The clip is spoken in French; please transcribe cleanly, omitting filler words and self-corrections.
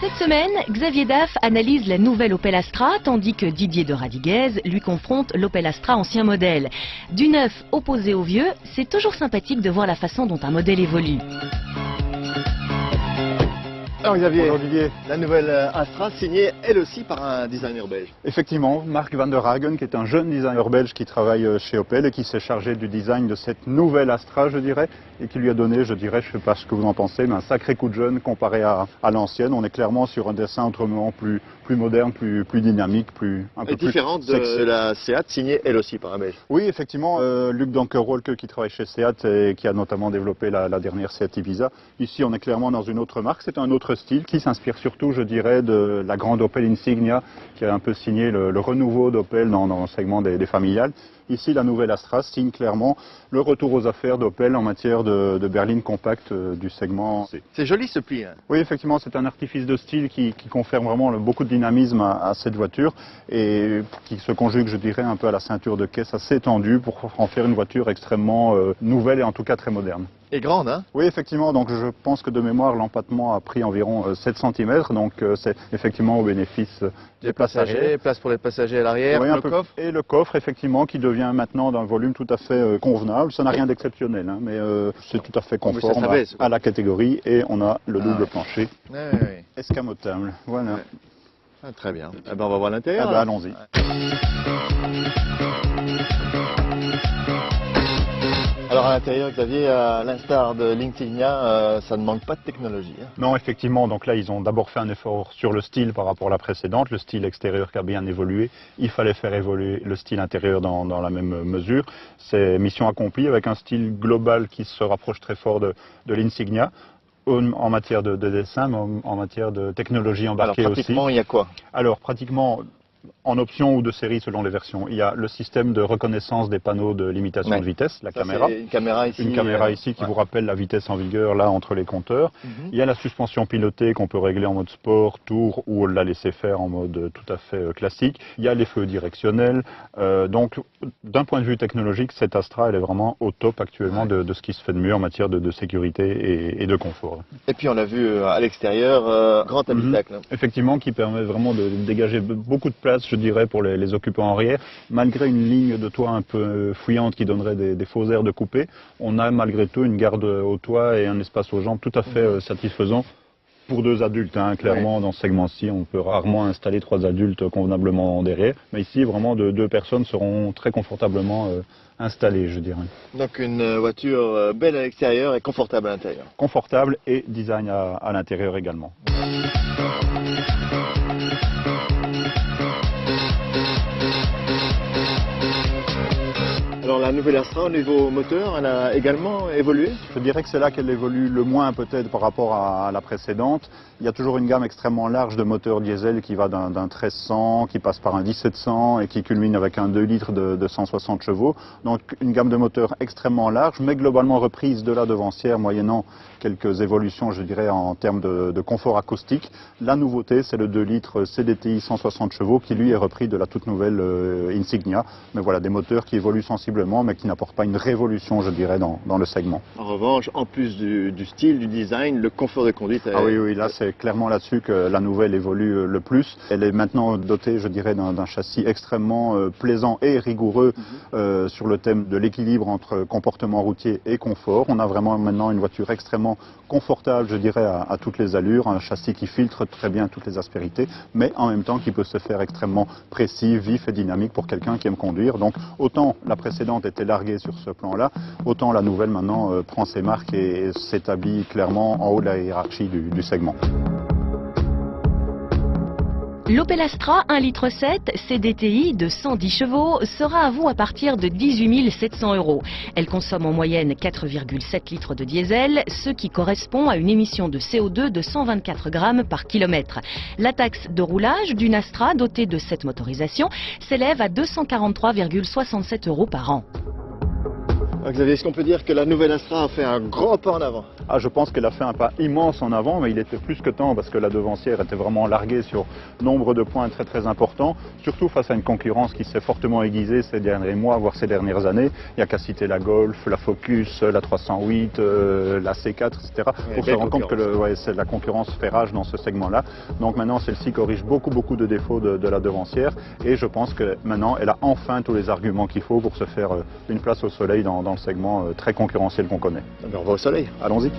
Cette semaine, Xavier Daff analyse la nouvelle Opel Astra, tandis que Didier de Radiguez lui confronte l'Opel Astra ancien modèle. Du neuf opposé au vieux, c'est toujours sympathique de voir la façon dont un modèle évolue. Alors Xavier, Bonjour Didier. la nouvelle Astra signée elle aussi par un designer belge. Effectivement, Mark van der Hagen, qui est un jeune designer belge qui travaille chez Opel et qui s'est chargé du design de cette nouvelle Astra, je dirais, et qui lui a donné, je dirais, je ne sais pas ce que vous en pensez, mais un sacré coup de jeune comparé à l'ancienne. On est clairement sur un dessin autrement plus moderne, plus dynamique, un peu plus différente sexy. de la Seat signée elle aussi par un belge. Oui, effectivement, Luc Dankerwolke qui travaille chez Seat et qui a notamment développé la dernière Seat Ibiza. Ici, on est clairement dans une autre marque, c'est un autre style qui s'inspire surtout, je dirais, de la grande Opel Insignia qui a un peu signé le renouveau d'Opel dans le segment des familiales. Ici, la nouvelle Astra signe clairement le retour aux affaires d'Opel en matière de berline compacte du segment C. C'est joli ce pli. Hein. Oui, effectivement, c'est un artifice de style qui confère vraiment beaucoup de dynamisme à cette voiture et qui se conjugue, je dirais, un peu à la ceinture de caisse assez étendue pour en faire une voiture extrêmement nouvelle et en tout cas très moderne. Et grande, hein? Oui, effectivement, donc je pense que de mémoire, l'empattement a pris environ 7 cm, donc c'est effectivement au bénéfice des passagers, place pour les passagers à l'arrière, oui, le coffre. Et le coffre, effectivement, qui devient maintenant d'un volume tout à fait convenable. Ça n'a rien d'exceptionnel, hein, mais c'est tout à fait conforme à la catégorie. Et on a le double plancher escamotable. Voilà. Ouais. Ah, très bien. Eh ben, on va voir l'intérieur. Ah ben, allons-y. Alors à l'intérieur, Xavier, à l'instar de l'Insignia, ça ne manque pas de technologie. Hein. Non, effectivement, donc là ils ont d'abord fait un effort sur le style par rapport à la précédente, le style extérieur qui a bien évolué. Il fallait faire évoluer le style intérieur dans la même mesure. C'est mission accomplie avec un style global qui se rapproche très fort de l'Insignia. En matière de dessin, mais en matière de technologie embarquée aussi. Alors pratiquement, il y a quoi? Alors pratiquement, en option ou de série selon les versions, il y a le système de reconnaissance des panneaux de limitation de vitesse, la caméra. Une caméra ici. Une caméra ici qui vous rappelle la vitesse en vigueur là entre les compteurs. Il y a la suspension pilotée qu'on peut régler en mode sport, tour ou la laisser faire en mode tout à fait classique. Il y a les feux directionnels. Donc d'un point de vue technologique, cette Astra elle est vraiment au top actuellement de ce qui se fait de mieux en matière de sécurité et de confort. Et puis on l'a vu à l'extérieur, grand habitacle. Effectivement, qui permet vraiment de dégager beaucoup de place, je dirais, pour les occupants arrière. Malgré une ligne de toit un peu fouillante qui donnerait des faux airs de coupé, on a malgré tout une garde au toit et un espace aux jambes tout à fait satisfaisant pour deux adultes. Hein. Clairement, dans ce segment-ci, on peut rarement installer 3 adultes convenablement derrière. Mais ici, vraiment, deux personnes seront très confortablement installées, je dirais. Donc une voiture belle à l'extérieur et confortable à l'intérieur. Confortable et design à l'intérieur également. Alors la nouvelle Astra au niveau moteur, elle a également évolué? Je dirais que c'est là qu'elle évolue le moins peut-être par rapport à la précédente. Il y a toujours une gamme extrêmement large de moteurs diesel qui va d'un 1300, qui passe par un 1700 et qui culmine avec un 2 litres de 160 chevaux. Donc une gamme de moteurs extrêmement large, mais globalement reprise de la devancière, moyennant quelques évolutions, je dirais, en termes de confort acoustique. La nouveauté, c'est le 2 litres CDTI 160 chevaux qui lui est repris de la toute nouvelle Insignia. Mais voilà, des moteurs qui évoluent sensiblement, mais qui n'apportent pas une révolution, je dirais, dans le segment. En revanche, en plus du style, du design, le confort de conduite... Ah oui, là c'est clairement là-dessus que la nouvelle évolue le plus. Elle est maintenant dotée, je dirais, d'un châssis extrêmement plaisant et rigoureux sur le thème de l'équilibre entre comportement routier et confort. On a vraiment maintenant une voiture extrêmement confortable, je dirais, à toutes les allures, un châssis qui filtre très bien toutes les aspérités, mais en même temps qui peut se faire extrêmement précis, vif et dynamique pour quelqu'un qui aime conduire. Donc autant la précédente était larguée sur ce plan-là, autant la nouvelle maintenant prend ses marques et s'établit clairement en haut de la hiérarchie du segment. L'Opel Astra 1,7 litre CDTI de 110 chevaux sera à vous à partir de 18 700 €. Elle consomme en moyenne 4,7 litres de diesel, ce qui correspond à une émission de CO2 de 124 grammes par kilomètre. La taxe de roulage d'une Astra dotée de cette motorisation s'élève à 243,67 € par an. Xavier, est-ce qu'on peut dire que la nouvelle Astra a fait un grand pas en avant? Ah, je pense qu'elle a fait un pas immense en avant, mais il était plus que temps parce que la devancière était vraiment larguée sur nombre de points très importants, surtout face à une concurrence qui s'est fortement aiguisée ces derniers mois, voire ces dernières années. Il n'y a qu'à citer la Golf, la Focus, la 308, la C4, etc. pour se rendre compte que la concurrence fait rage dans ce segment-là. Donc maintenant, celle-ci corrige beaucoup de défauts de la devancière et je pense que maintenant, elle a enfin tous les arguments qu'il faut pour se faire une place au soleil dans le segment très concurrentiel qu'on connaît. On va au soleil. Allons-y.